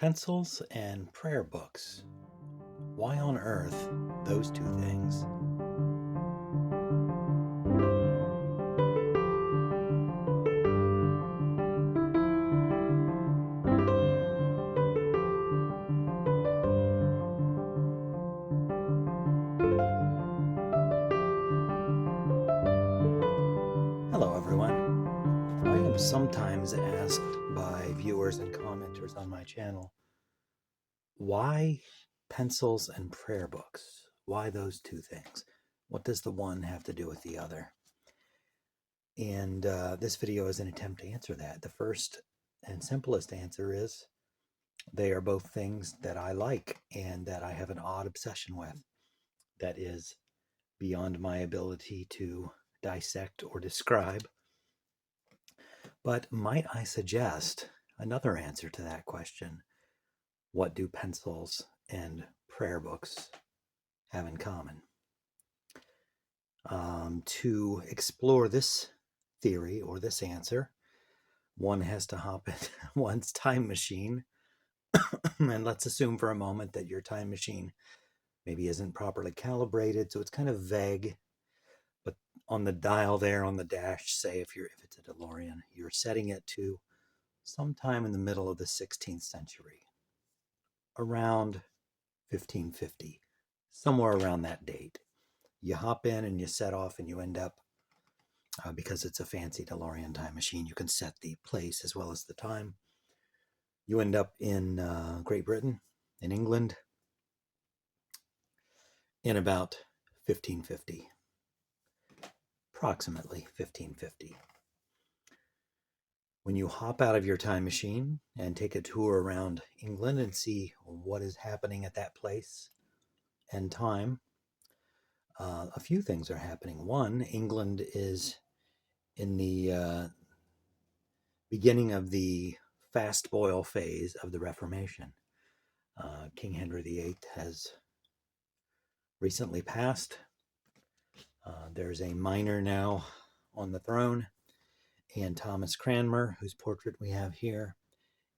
Pencils and prayer books. Why on earth those two things? Hello, everyone. I am sometimes asked by viewers and commenters on my channel, why pencils and prayer books? Why those two things? What does the one have to do with the other? And this video is an attempt to answer that. The first and simplest answer is they are both things that I like and that I have an odd obsession with that is beyond my ability to dissect or describe. But might I suggest another answer to that question? What do pencils and prayer books have in common? To explore this theory or this answer, one has to hop in one's time machine. And let's assume for a moment that your time machine maybe isn't properly calibrated, so it's kind of vague. But on the dial there on the dash, say if it's a DeLorean, you're setting it to sometime in the middle of the 16th century, around 1550, somewhere around that date. You hop in and you set off, and you end up, because it's a fancy DeLorean time machine, you can set the place as well as the time. You end up in Great Britain, in England, in about 1550, approximately 1550. When you hop out of your time machine and take a tour around England and see what is happening at that place and time, a few things are happening. One, England is in the beginning of the fast boil phase of the Reformation. King Henry VIII has recently passed. There's a minor now on the throne, and Thomas Cranmer, whose portrait we have here,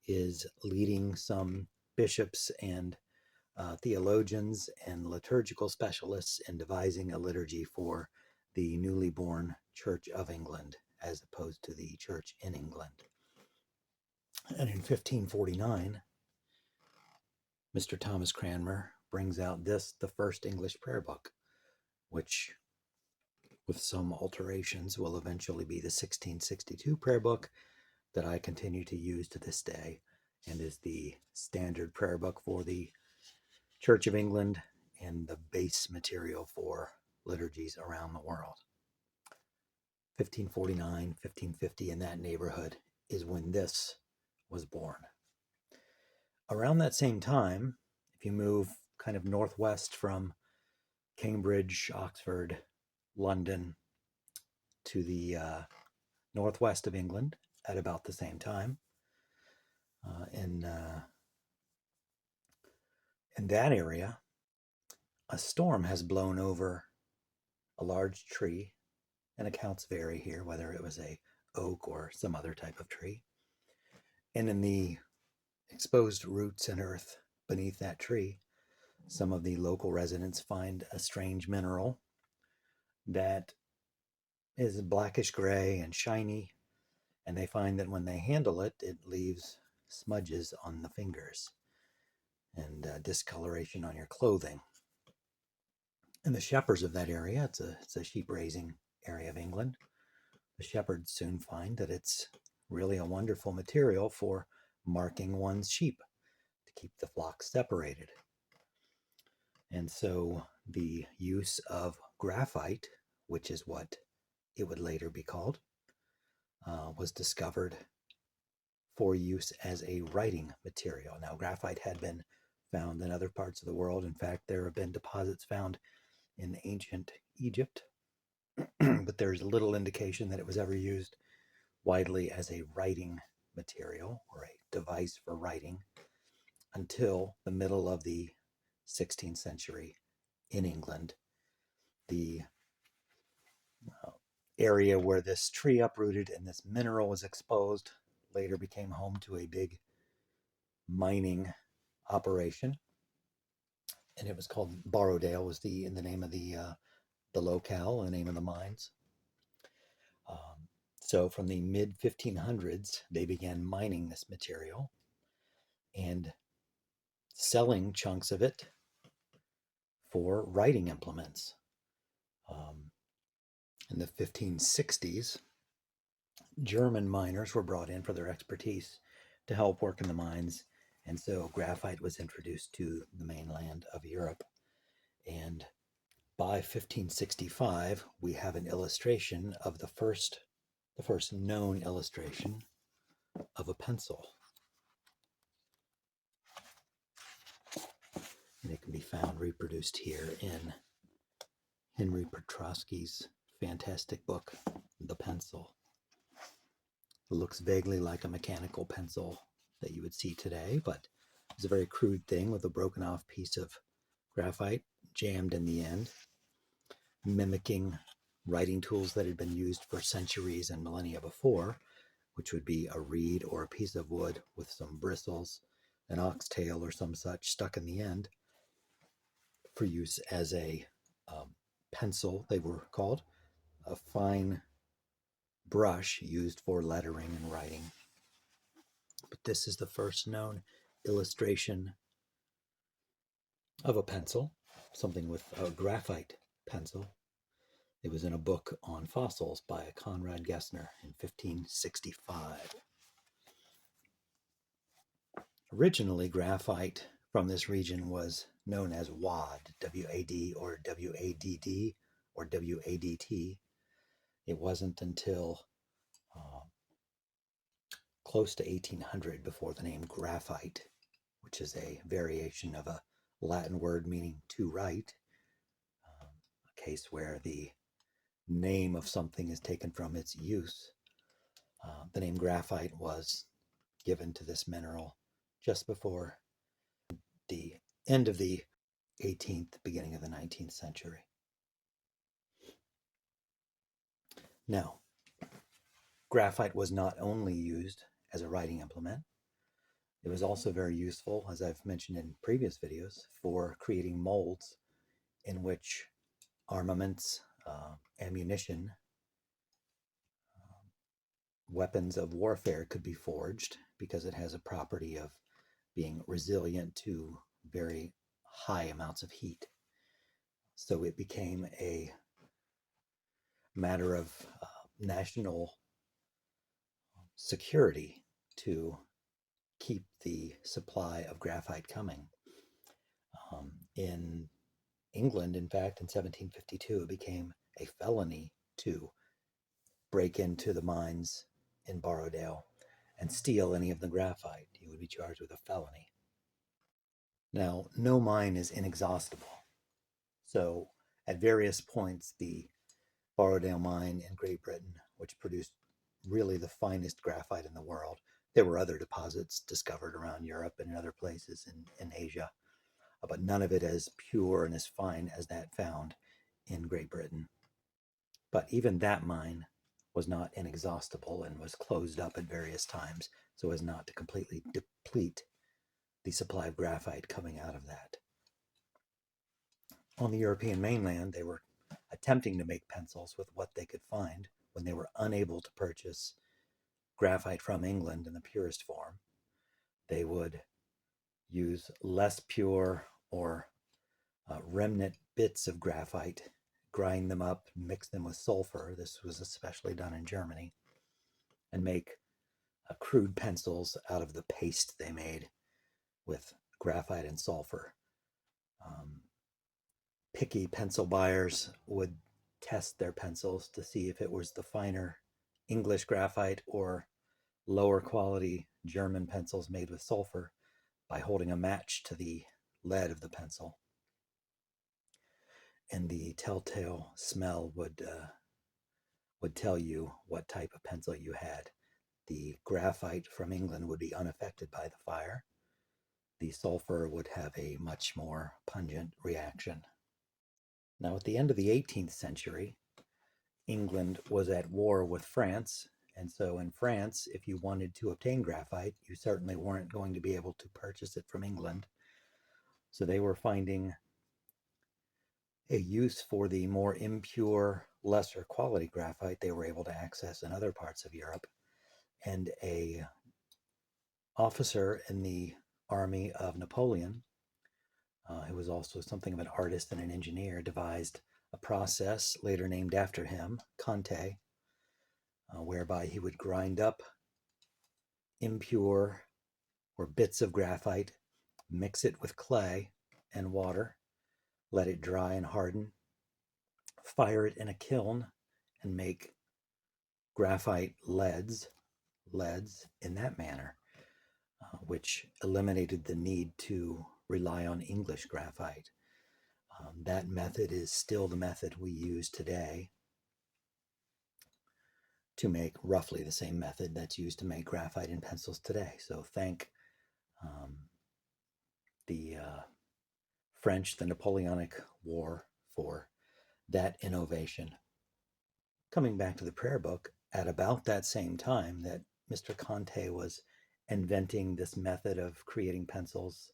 is leading some bishops and theologians and liturgical specialists in devising a liturgy for the newly born Church of England, as opposed to the Church in England. And in 1549, Mr. Thomas Cranmer brings out the first English prayer book, which, with some alterations, will eventually be the 1662 prayer book that I continue to use to this day and is the standard prayer book for the Church of England and the base material for liturgies around the world. 1549, 1550, in that neighborhood is when this was born. Around that same time, if you move kind of northwest from Cambridge, Oxford, London, to the northwest of England at about the same time, in that area, a storm has blown over a large tree, and accounts vary here whether it was a oak or some other type of tree. And in the exposed roots and earth beneath that tree, some of the local residents find a strange mineral that is blackish gray and shiny, and they find that when they handle it, it leaves smudges on the fingers and discoloration on your clothing. And the shepherds of that area, it's a sheep raising area of England, the shepherds soon find that it's really a wonderful material for marking one's sheep to keep the flock separated. And so the use of graphite, which is what it would later be called, was discovered for use as a writing material. Now, graphite had been found in other parts of the world. In fact, there have been deposits found in ancient Egypt, but there's little indication that it was ever used widely as a writing material or a device for writing until the middle of the 16th century in England. The area where this tree uprooted and this mineral was exposed later became home to a big mining operation, and it was called Borrowdale was the name of the locale, the name of the mines. So from the mid 1500s, they began mining this material and selling chunks of it for writing implements. In the 1560s, German miners were brought in for their expertise to help work in the mines, and so graphite was introduced to the mainland of Europe. And by 1565, we have an illustration of the first known illustration of a pencil. And it can be found reproduced here in Henry Petrosky's fantastic book, The Pencil. It looks vaguely like a mechanical pencil that you would see today, but it's a very crude thing with a broken off piece of graphite jammed in the end, mimicking writing tools that had been used for centuries and millennia before, which would be a reed or a piece of wood with some bristles, an oxtail or some such stuck in the end for use as a pencil, they were called, a fine brush used for lettering and writing. But this is the first known illustration of a pencil, something with a graphite pencil. It was in a book on fossils by Conrad Gessner in 1565. Originally, graphite from this region was known as WAD, W-A-D or W-A-D-D or W-A-D-T. It wasn't until close to 1800 before the name graphite, which is a variation of a Latin word meaning to write, a case where the name of something is taken from its use. The name graphite was given to this mineral just before the end of the 18th, beginning of the 19th century. Now, graphite was not only used as a writing implement, it was also very useful, as I've mentioned in previous videos, for creating molds in which armaments, ammunition, weapons of warfare could be forged, because it has a property of being resilient to very high amounts of heat. So it became a matter of national security to keep the supply of graphite coming. In England, in fact, in 1752, it became a felony to break into the mines in Borrowdale and steal any of the graphite. You would be charged with a felony. Now, no mine is inexhaustible. So, at various points, the Borrowdale mine in Great Britain, which produced really the finest graphite in the world. There were other deposits discovered around Europe and in other places in Asia, but none of it as pure and as fine as that found in Great Britain. But even that mine was not inexhaustible and was closed up at various times so as not to completely deplete the supply of graphite coming out of that. On the European mainland, they were attempting to make pencils with what they could find when they were unable to purchase graphite from England in the purest form. They would use less pure or remnant bits of graphite, grind them up, mix them with sulfur. This was especially done in Germany, and make crude pencils out of the paste they made with graphite and sulfur. Picky pencil buyers would test their pencils to see if it was the finer English graphite or lower quality German pencils made with sulfur by holding a match to the lead of the pencil. And the telltale smell would tell you what type of pencil you had. The graphite from England would be unaffected by the fire. The sulfur would have a much more pungent reaction. Now, at the end of the 18th century, England was at war with France, And so in France, if you wanted to obtain graphite, you certainly weren't going to be able to purchase it from England. So they were finding a use for the more impure, lesser quality graphite they were able to access in other parts of Europe. And a officer in the army of Napoleon, who was also something of an artist and an engineer, devised a process later named after him, Conte, whereby he would grind up impure or bits of graphite, mix it with clay and water, let it dry and harden, fire it in a kiln, and make graphite leads in that manner, which eliminated the need to rely on English graphite. That method is still the method we use today to make roughly the same method that's used to make graphite in pencils today. So thank the French, the Napoleonic War, for that innovation. Coming back to the prayer book, at about that same time that Mr. Conte was inventing this method of creating pencils,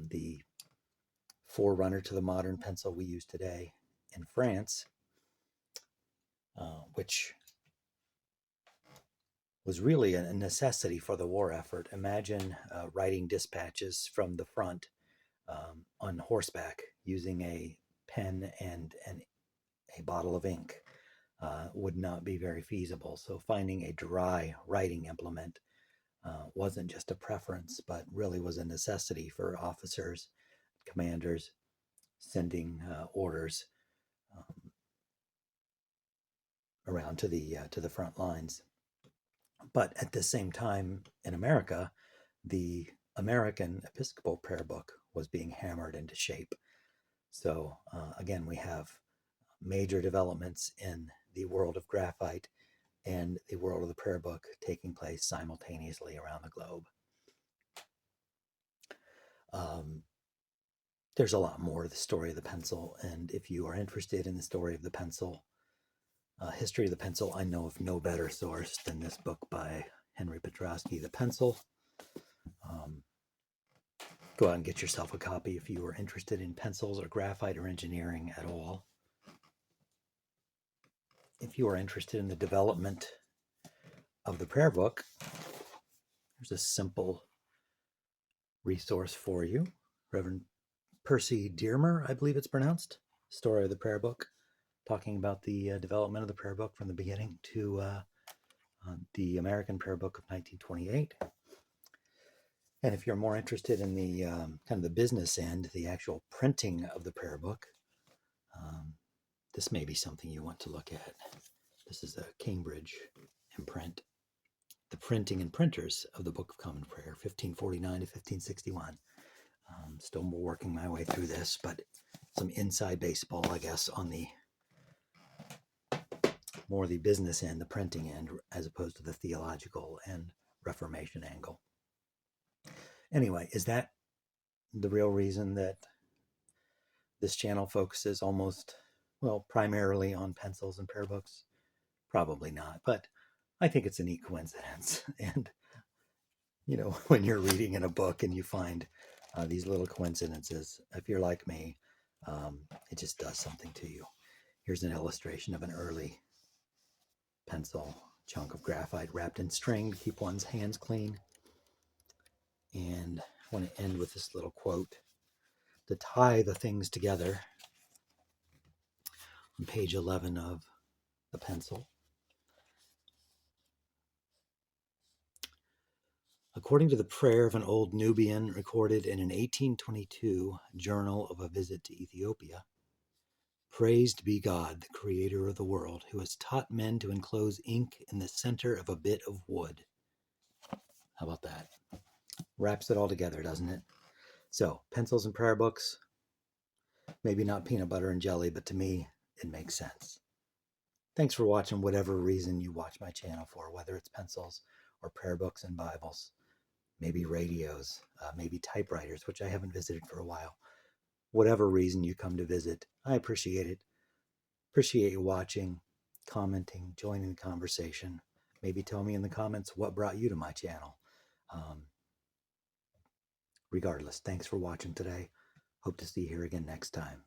the forerunner to the modern pencil we use today in France, which was really a necessity for the war effort. Imagine writing dispatches from the front on horseback using a pen and a bottle of ink. Would not be very feasible. So finding a dry writing implement wasn't just a preference, but really was a necessity for officers, commanders sending orders around to the front lines. But at the same time, in America, the American Episcopal Prayer Book was being hammered into shape. So again, we have major developments in the world of graphite and the world of the prayer book taking place simultaneously around the globe. There's a lot more to the story of the pencil, and if you are interested in the story of the pencil, history of the pencil, I know of no better source than this book by Henry Petroski, The Pencil. Go out and get yourself a copy if you are interested in pencils or graphite or engineering at all. If you are interested in the development of the prayer book, there's a simple resource for you. Reverend Percy Dearmer, I believe it's pronounced, Story of the Prayer Book, talking about the development of the prayer book from the beginning to the American Prayer Book of 1928. And if you're more interested in the kind of the business end, the actual printing of the prayer book, this may be something you want to look at. This is a Cambridge imprint. The printing and printers of the Book of Common Prayer, 1549 to 1561. Still working my way through this, but some inside baseball, I guess, on the more the business end, the printing end, as opposed to the theological and Reformation angle. Anyway, is that the real reason that this channel focuses primarily on pencils and prayer books? Probably not, but I think it's a neat coincidence. And, when you're reading in a book and you find these little coincidences, if you're like me, it just does something to you. Here's an illustration of an early pencil chunk of graphite wrapped in string to keep one's hands clean. And I want to end with this little quote to tie the things together on page 11 of the pencil. According to the prayer of an old Nubian recorded in an 1822 journal of a visit to Ethiopia, praised be God, the creator of the world, who has taught men to enclose ink in the center of a bit of wood. How about that? Wraps it all together, doesn't it? So, pencils and prayer books, maybe not peanut butter and jelly, but to me, it makes sense. Thanks for watching whatever reason you watch my channel for, whether it's pencils or prayer books and Bibles, maybe radios, maybe typewriters, which I haven't visited for a while. Whatever reason you come to visit, I appreciate it. Appreciate you watching, commenting, joining the conversation. Maybe tell me in the comments what brought you to my channel. Um, Regardless, thanks for watching today. Hope to see you here again next time.